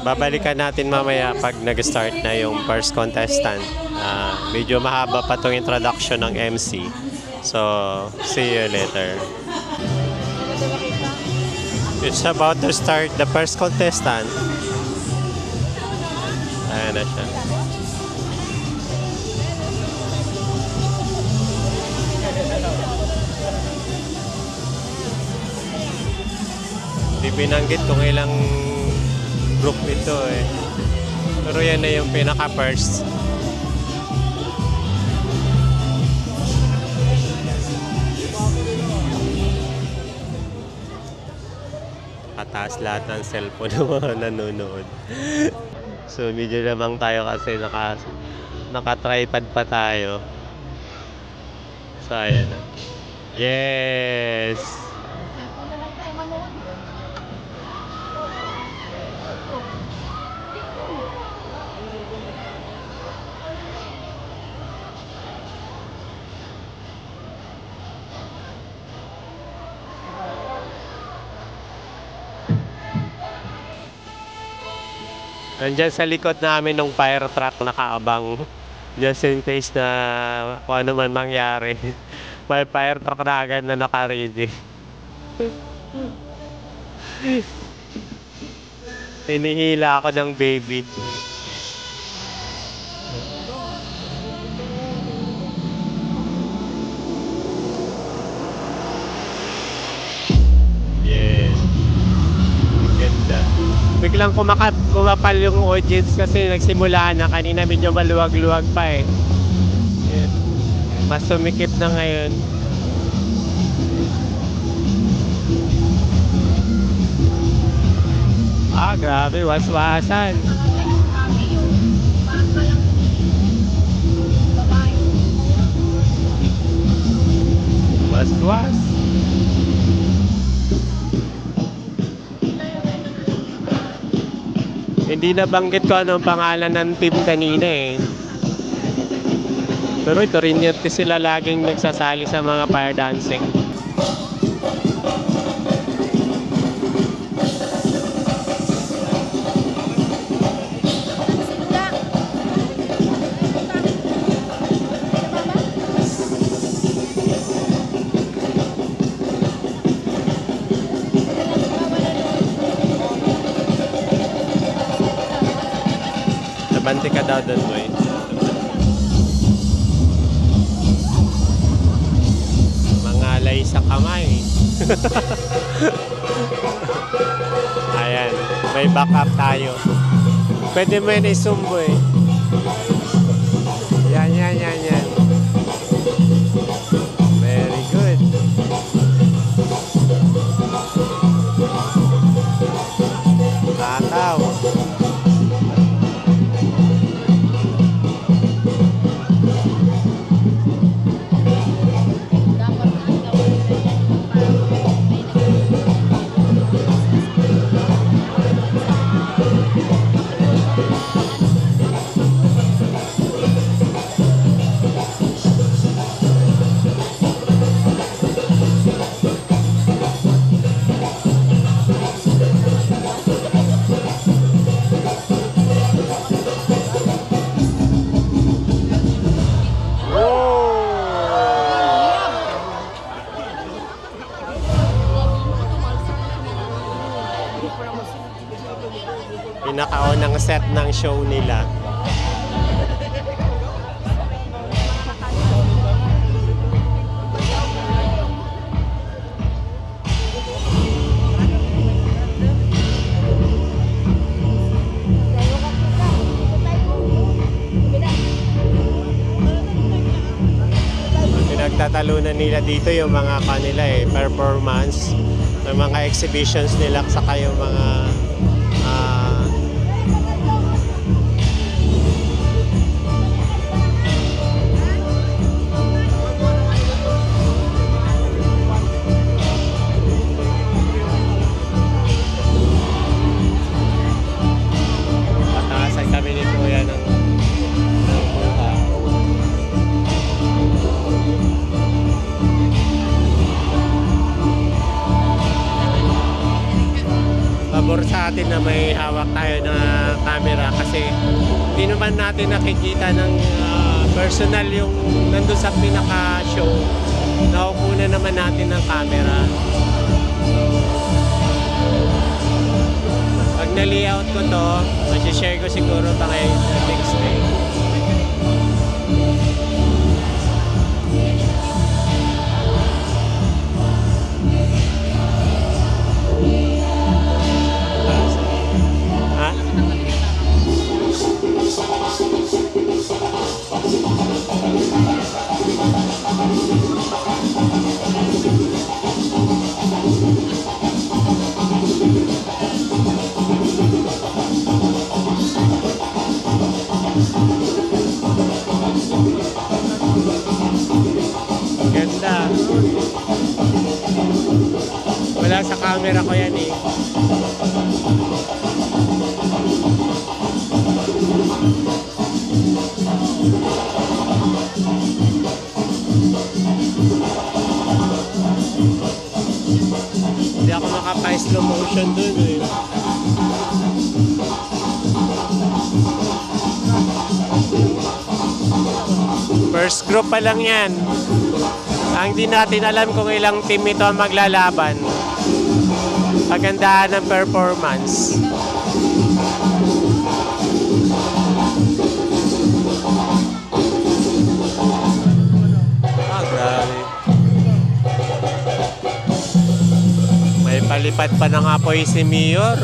Babalikan natin mamaya pag nag-start na yung first contestant. Medyo mahaba pa tong introduction ng MC. So, see you later. It's about to start the first contestant. Ayan na siya. Hindi binanggit kung ilang group ito eh. Pero yan na yung pinaka-first. Kataas lahat ng cellphone ng mga nanonood. So medyo lamang tayo kasi naka-tripod pa tayo. So ayan na. Yes! Nandyan sa likod namin ng fire truck nakaabang. Just in case na kung ano man mangyari. May fire truck na agad na naka-ready. Hinihila ako ng baby. Yes. Ganda. Biglang kumapal yung audience kasi nagsimula na. Kanina medyo maluwag-luwag pa eh. Yan. Mas sumikip na ngayon. Grabe, waswasan. Waswas. Hindi nabanggit ko anong pangalan ng team kanina eh. Pero ito rin yun sila laging nagsasali sa mga fire dancing. Nabante ka daw doon, boy. Mangalay sa kamay. Ayan, may backup tayo. Pwede mo yun i-zoom, boy. Yan. Very good. Tataw. Pinakaunang set ng show nila. Pinagtatalunan nila dito yung mga kanila performance, yung mga exhibitions nila saka yung mga pabor sa atin na may hawak tayo na camera kasi hindi naman natin nakikita ng personal yung nandun sa pinaka-show. Nakukunan naman natin ng camera. Pag na-layout ko to, masishare ko siguro pa kayo next day. Ganda. Wala sa camera ko yan eh. Hindi ako makapa-slow motion dun eh. First group pa lang yan. Ang di natin alam kung ilang team ito ang maglalaban. Pagandahan ng performance. Grabe. May palipad pa ng apoy si Mayor.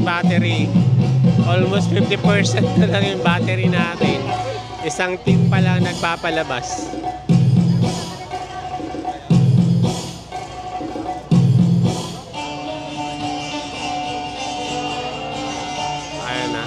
Battery, almost 50% na lang yung battery natin. Isang team pa lang nagpapalabas. Ayan na.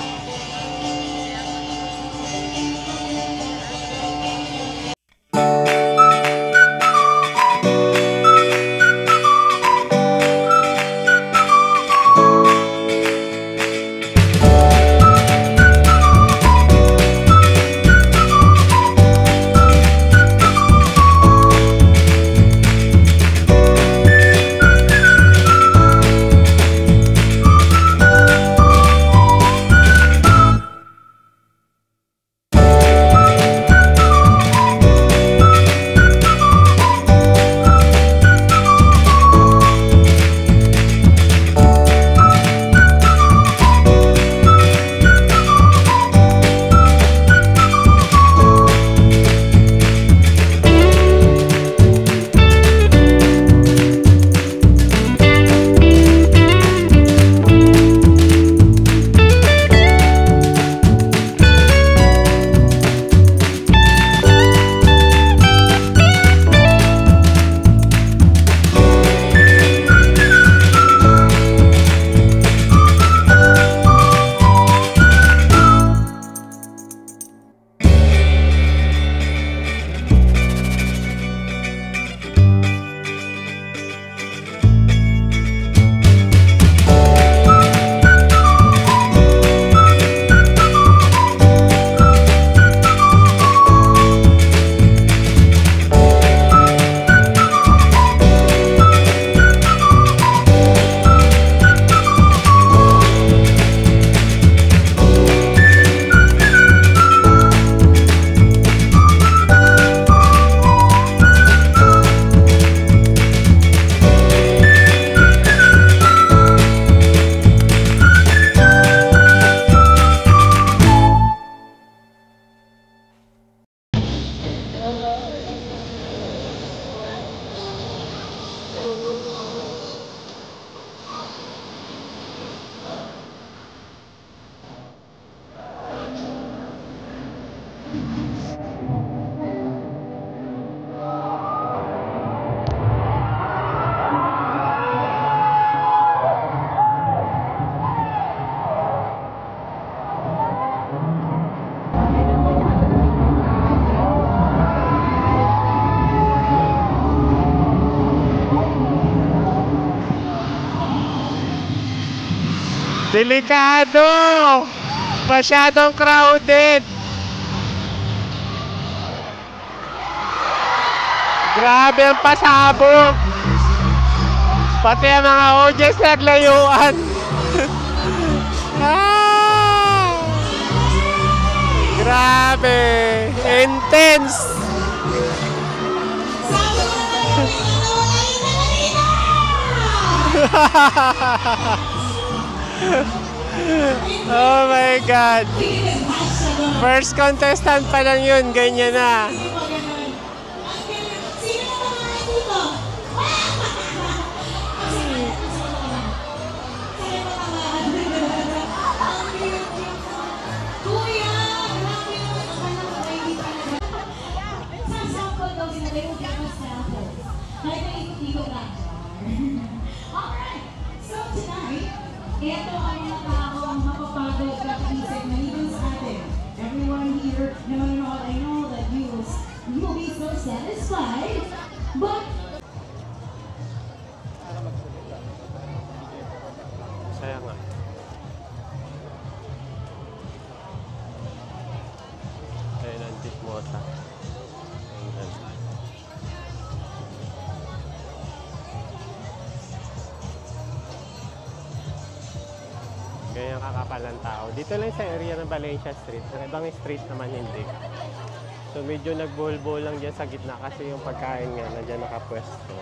Delikado! Masyadong crowded! Grabe ang pasabog! Pati ang mga audience naglayuan! Ah! Grabe! Intense! Oh my God! First contestant pa lang yun, ganyan na. Alright, so tonight, ito ang mapapagod at isip na even sa atin. Everyone here, nanonood, I know that you will be so satisfied, but Saya nga. Ayun ang Tikmota. Ganyan kakapal ang tao. Dito lang sa area ng Valencia Street. Sa ibang street naman hindi. So medyo nagbuhol-buhol lang dyan sa gitna kasi yung pagkain nga na dyan nakapwesto.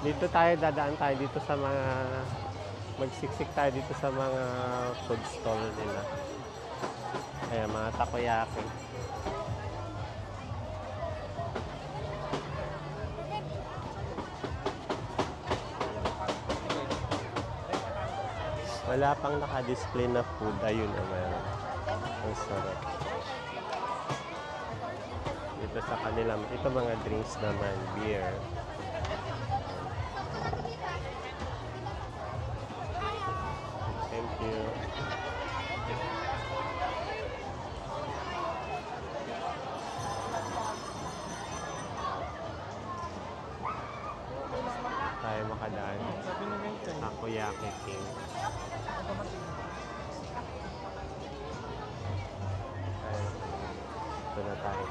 Dito tayo, dadaan tayo dito sa mga magsiksik tayo dito sa mga food stall nila. Kaya mga takoyaki. Wala pang naka-display na food. Ayun na meron. Ang sarap. Dito sa kanila, ito mga drinks naman, beer. Thank you. Tayo makadaan. Takoyaki King. Ayun. Ito na tayo.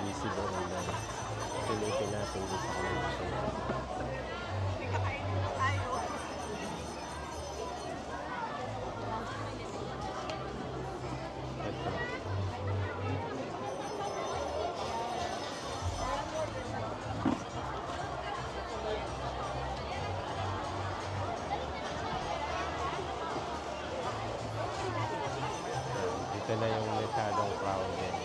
Easy doon na. Pilitin natin dito sa kanila. Ito. Dito na yung masyadong crowded.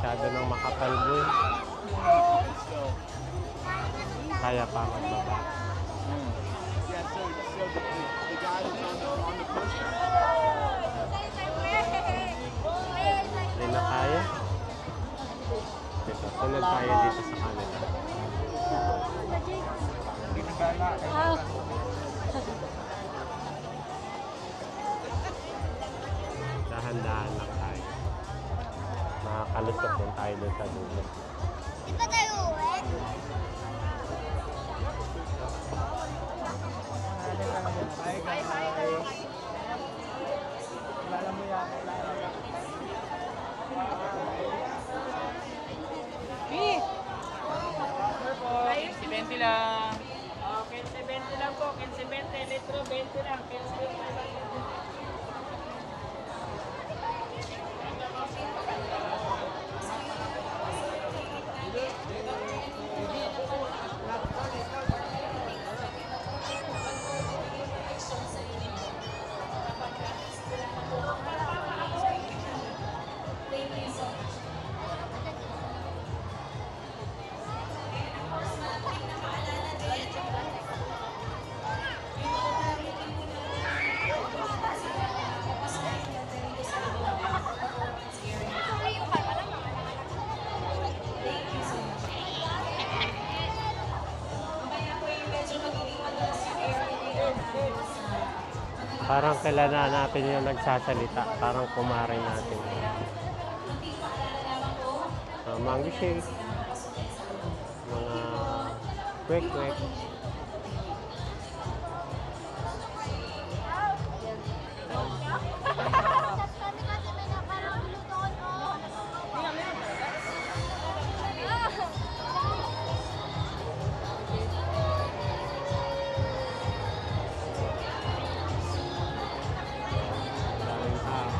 Masyado nang makapalboy. Kaya pa magbaba. Yeah, so the guy that's on the poster. Hindi na kaya. Dito, tulad tayo dito sa kanila. Dahan-dahan lang tayo. Makakalusot din tayo doon sa dulo. Di ba tayo uwi? Ay, 20 lang. Oh, 15-20 lang po. 15-20 litro, 20 lang. 15-20 lang. Parang kilala natin yung nagsasalita. Parang kumare natin. Mango shake. Mga kwek-kwek. Kami kasi may nakarang doon, oh. Daming tao.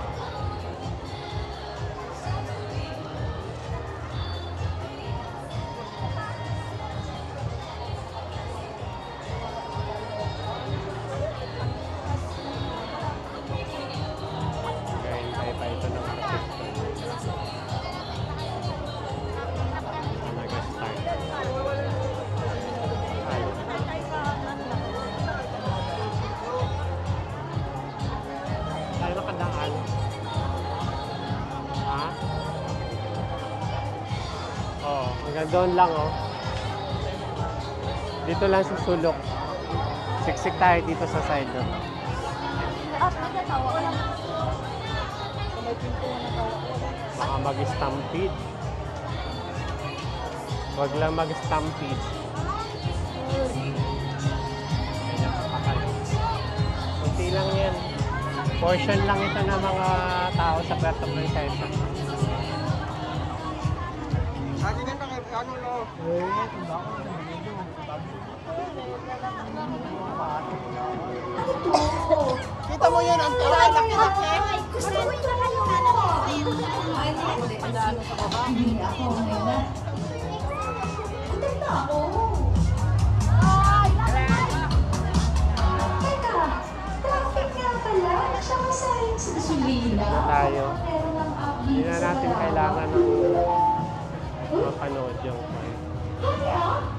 Hintay pa ito ng artista. Nag-start. Ay. Tayo nakadaan. Ha? Oo, hanggang doon lang oh. Dito lang sa sulok. Siksik tayo dito sa side no? Baka mag-stampede. Huwag lang mag-stampede. Ganyan kapakal. Kunti lang yan. Portion lang ito ng mga tao sa Puerto Princesa. Akin na ano no? Kita mo yun, ang tara, laki-laki. Gusto ko yung kayo. Hindi ako ngayon na. Andun na ako. Teka, traffic nga pala. Tsaka sa gasolina. Tayo. Meron ng Hindi update na sa natin mga- kailangan ng mapanood yung Hurry up!